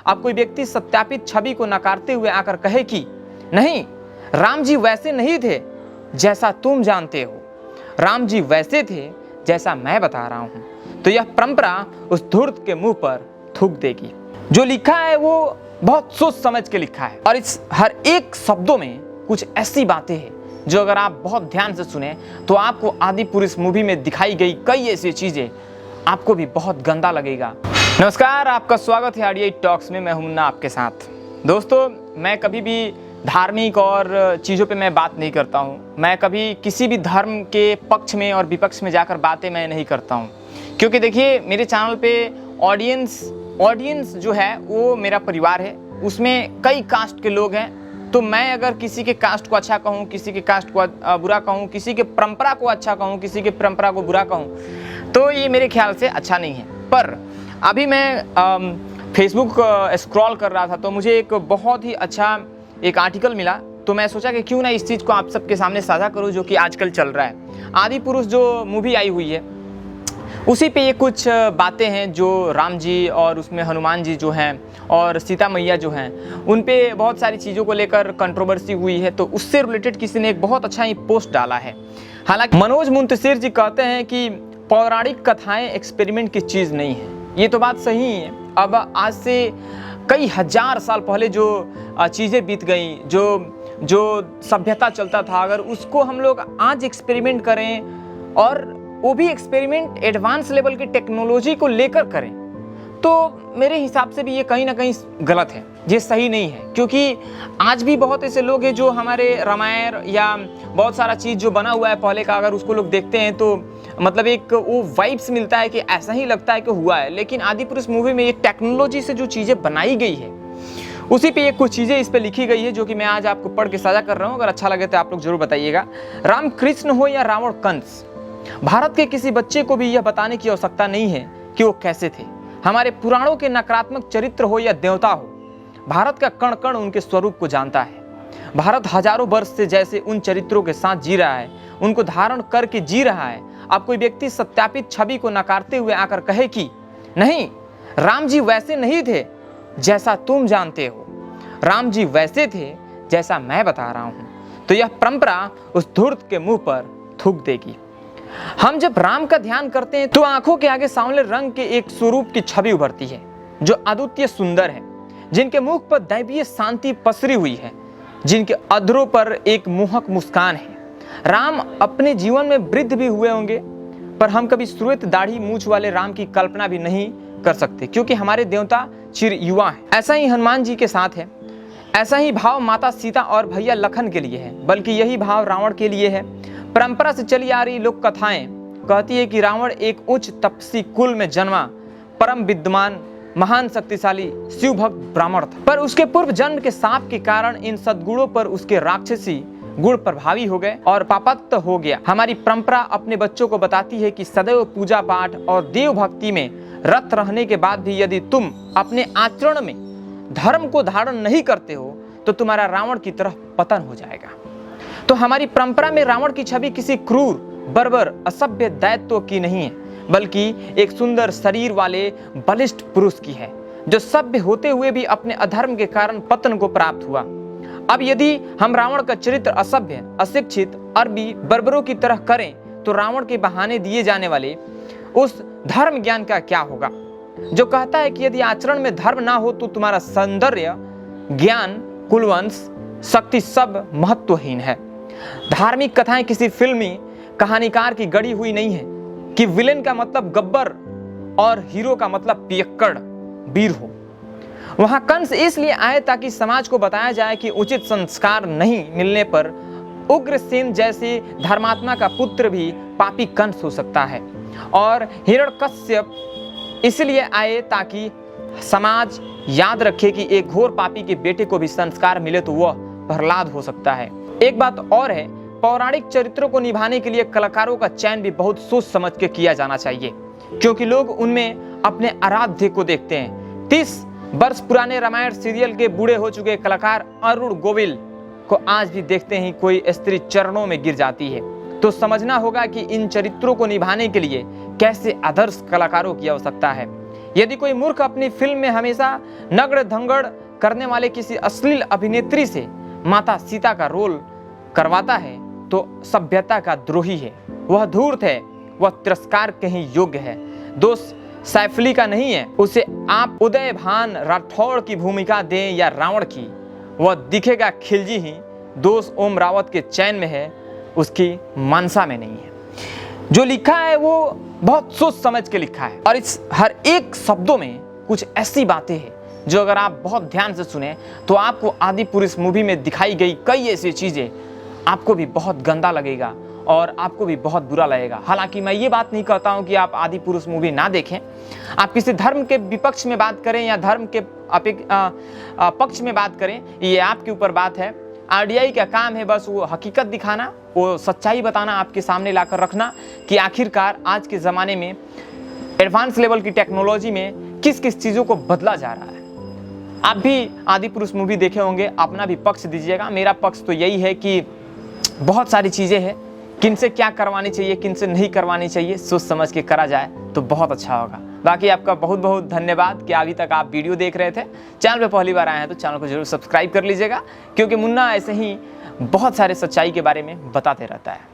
अब कोई व्यक्ति सत्यापित छवि को नकारते हुए आकर कहे कि नहीं, राम जी वैसे नहीं थे जैसा तुम जानते हो, राम जी वैसे थे जैसा मैं बता रहा हूं, तो यह परंपरा उस धूर्त के मुंह पर थूक देगी। जो लिखा है वो बहुत सोच समझ के लिखा है और इस हर एक शब्दों में कुछ ऐसी बातें हैं जो अगर आप बहुत ध्यान से सुने तो आपको आदि पुरुष मूवी में दिखाई गई कई ऐसी चीजें आपको भी बहुत गंदा लगेगा। नमस्कार, आपका स्वागत है आरडीआई टॉक्स में। मैं हूं मुन्ना आपके साथ। दोस्तों, मैं कभी भी धार्मिक और चीज़ों पे मैं बात नहीं करता हूं। मैं कभी किसी भी धर्म के पक्ष में और विपक्ष में जाकर बातें मैं नहीं करता हूं, क्योंकि देखिए मेरे चैनल पे ऑडियंस जो है वो मेरा परिवार है, उसमें कई कास्ट के लोग हैं। तो मैं अगर किसी के कास्ट को अच्छा कहूँ, किसी के कास्ट को बुरा कहूँ, किसी के परंपरा को अच्छा कहूँ, किसी के परंपरा को बुरा कहूँ, तो ये मेरे ख्याल से अच्छा नहीं है। पर अभी मैं फेसबुक स्क्रॉल कर रहा था तो मुझे एक बहुत ही अच्छा एक आर्टिकल मिला, तो मैं सोचा कि क्यों ना इस चीज़ को आप सबके सामने साझा करूं जो कि आजकल चल रहा है। आदि पुरुष जो मूवी आई हुई है उसी पे ये कुछ बातें हैं जो राम जी और उसमें हनुमान जी जो हैं और सीता मैया जो हैं उन पे बहुत सारी चीज़ों को लेकर कंट्रोवर्सी हुई है। तो उससे रिलेटेड किसी ने एक बहुत अच्छा ही पोस्ट डाला है। हालांकि मनोज मुंतशिर जी कहते हैं कि पौराणिक कथाएं एक्सपेरिमेंट की चीज़ नहीं है। ये तो बात सही है। अब आज से कई हजार साल पहले जो चीज़ें बीत गई, जो सभ्यता चलता था, अगर उसको हम लोग आज एक्सपेरिमेंट करें और वो भी एक्सपेरिमेंट एडवांस लेवल की टेक्नोलॉजी को लेकर करें, तो मेरे हिसाब से भी ये कहीं ना कहीं गलत है, ये सही नहीं है। क्योंकि आज भी बहुत ऐसे लोग हैं जो हमारे रामायण या बहुत सारा चीज़ जो बना हुआ है पहले का, अगर उसको लोग देखते हैं तो मतलब एक वो वाइब्स मिलता है कि ऐसा ही लगता है कि हुआ है। लेकिन आदि पुरुष मूवी में ये टेक्नोलॉजी से जो चीज़ें बनाई गई है उसी पे ये कुछ चीज़ें इस पे लिखी गई है जो कि मैं आज आपको पढ़ के साझा कर रहा हूँ। अगर अच्छा लगे तो आप लोग जरूर बताइएगा। राम कृष्ण हो या रावण कंस, भारत के किसी बच्चे को भी यह बताने की आवश्यकता नहीं है कि वो कैसे थे। हमारे पुराणों के नकारात्मक चरित्र हो या देवता हो, भारत का कण कण उनके स्वरूप को जानता है। भारत हजारों वर्ष से जैसे उन चरित्रों के साथ जी रहा है, उनको धारण करके जी रहा है। अब कोई व्यक्ति सत्यापित छवि को नकारते हुए आकर कहे कि नहीं, राम जी वैसे नहीं थे जैसा तुम जानते हो, राम जी वैसे थे जैसा मैं बता रहा हूं, तो यह परंपरा उस धूर्त के मुंह पर थूक देगी। हम जब राम का ध्यान करते हैं तो आंखों के आगे सांवले रंग के एक स्वरूप की छवि उभरती है जो अद्वितीय सुंदर है, जिनके मुख पर दैवीय शांति पसरी हुई है, जिनके अधरों पर एक मोहक मुस्कान है। राम अपने जीवन में वृद्ध भी हुए होंगे, पर हम कभी श्वेत दाढ़ी मूछ वाले राम की कल्पना भी नहीं कर सकते, क्योंकि हमारे देवता चिर युवा हैं। ऐसा ही हनुमान जी के साथ है। ऐसा ही भाव माता सीता और भैया लखन के लिए है, बल्कि यही भाव रावण के लिए है। परंपरा से चली आ रही लोक कथाएं कहती है कि रावण एक उच्च तपस्वी कुल में जन्मा, परम विद्वान, महान शक्तिशाली शिव भक्त ब्राह्मण था, पर उसके पूर्व जन्म के शाप के कारण इन सद्गुणों पर उसके राक्षसी गुण प्रभावी हो गए और पापत्त हो गया। हमारी परंपरा अपने बच्चों को बताती है कि सदैव पूजा पाठ और देव भक्ति में रत रहने के बाद भी यदि तुम अपने आचरण में धर्म को धारण नहीं करते हो तो तुम्हारा रावण की तरह पतन हो जाएगा। तो हमारी परंपरा में रावण की छवि किसी क्रूर, बर्बर, असभ्य दैत्य की नहीं है, बल्कि एक सुंदर शरीर वाले बलिष्ठ पुरुष की है, जो सभ्य होते हुए भी अपने अधर्म के कारण पतन को प्राप्त हुआ। अब यदि हम रावण का चरित्र असभ्य, अशिक्षित, अरबी, बर्बरों की तरह करें तो रावण के बहाने दिए जाने वाले उस धर्म ज्ञान का क्या होगा, जो कहता है कि यदि आचरण में धर्म ना हो तो तुम्हारा सौंदर्य, ज्ञान, कुलवंश, शक्ति सब महत्वहीन है। धार्मिक कथाएं किसी फिल्मी कहानीकार की गढ़ी हुई नहीं है कि विलेन का मतलब गब्बर और हीरो का मतलब पियक्कड़ वीर हो। वहां कंस इसलिए आए ताकि समाज को बताया जाए कि उचित संस्कार नहीं मिलने पर उग्रसेन जैसे धर्मात्मा का पुत्र भी पापी कंस हो सकता है, और हिरण्यकश्यप इसलिए आए ताकि समाज याद रखे कि एक घोर पापी के बेटे को भी संस्कार मिले तो वह प्रहलाद हो सकता है। एक बात और है, पौराणिक चरित्रों को निभाने के लिए कलाकारों का चयन भी बहुत सोच समझ के किया जाना चाहिए, क्योंकि लोग उनमें अपने आराध्य को देखते हैं। 30 वर्ष पुराने रामायण सीरियल के बूढ़े हो चुके कलाकार अरुण गोविल को आज भी देखते ही कोई स्त्री चरणों में गिर जाती है। तो समझना होगा कि इन चरित्रों को निभाने के लिए कैसे आदर्श कलाकारों की आवश्यकता है। यदि कोई मूर्ख अपनी फिल्म में हमेशा नगड़ धंगड़ करने वाले किसी अश्लील अभिनेत्री से माता सीता का रोल करवाता है तो सभ्यता का द्रोही है, वह धूर्त है, वह तिरस्कार के ही योग्य है। दोष सैफ अली का नहीं है, उसे आप उदय भान राठौड़ की भूमिका दें या रावण की, वह दिखेगा खिलजी ही। दोष ओम रावत के चयन में है, उसकी मानसा में नहीं है। जो लिखा है वो बहुत सोच समझ के लिखा है और इस हर एक शब्दों में कुछ ऐसी बातें हैं जो अगर आप बहुत ध्यान से सुने तो आपको आदि पुरुष मूवी में दिखाई गई कई ऐसी चीजें आपको भी बहुत गंदा लगेगा और आपको भी बहुत बुरा लगेगा। हालांकि मैं ये बात नहीं कहता हूं कि आप आदि पुरुष मूवी ना देखें, आप किसी धर्म के विपक्ष में बात करें या धर्म के पक्ष में बात करें, ये आपके ऊपर बात है। आरडीआई का काम है बस वो हकीकत दिखाना, वो सच्चाई बताना, आपके सामने लाकर रखना कि आखिरकार आज के ज़माने में एडवांस लेवल की टेक्नोलॉजी में किस किस चीज़ों को बदला जा रहा है। आप भी आदि पुरुष मूवी देखे होंगे, अपना भी पक्ष दीजिएगा। मेरा पक्ष तो यही है कि बहुत सारी चीज़ें हैं, किन से क्या करवानी चाहिए, किन से नहीं करवानी चाहिए, सोच समझ के करा जाए तो बहुत अच्छा होगा। बाकी आपका बहुत बहुत धन्यवाद कि अभी तक आप वीडियो देख रहे थे। चैनल पे पहली बार आए हैं तो चैनल को जरूर सब्सक्राइब कर लीजिएगा, क्योंकि मुन्ना ऐसे ही बहुत सारे सच्चाई के बारे में बताते रहता है।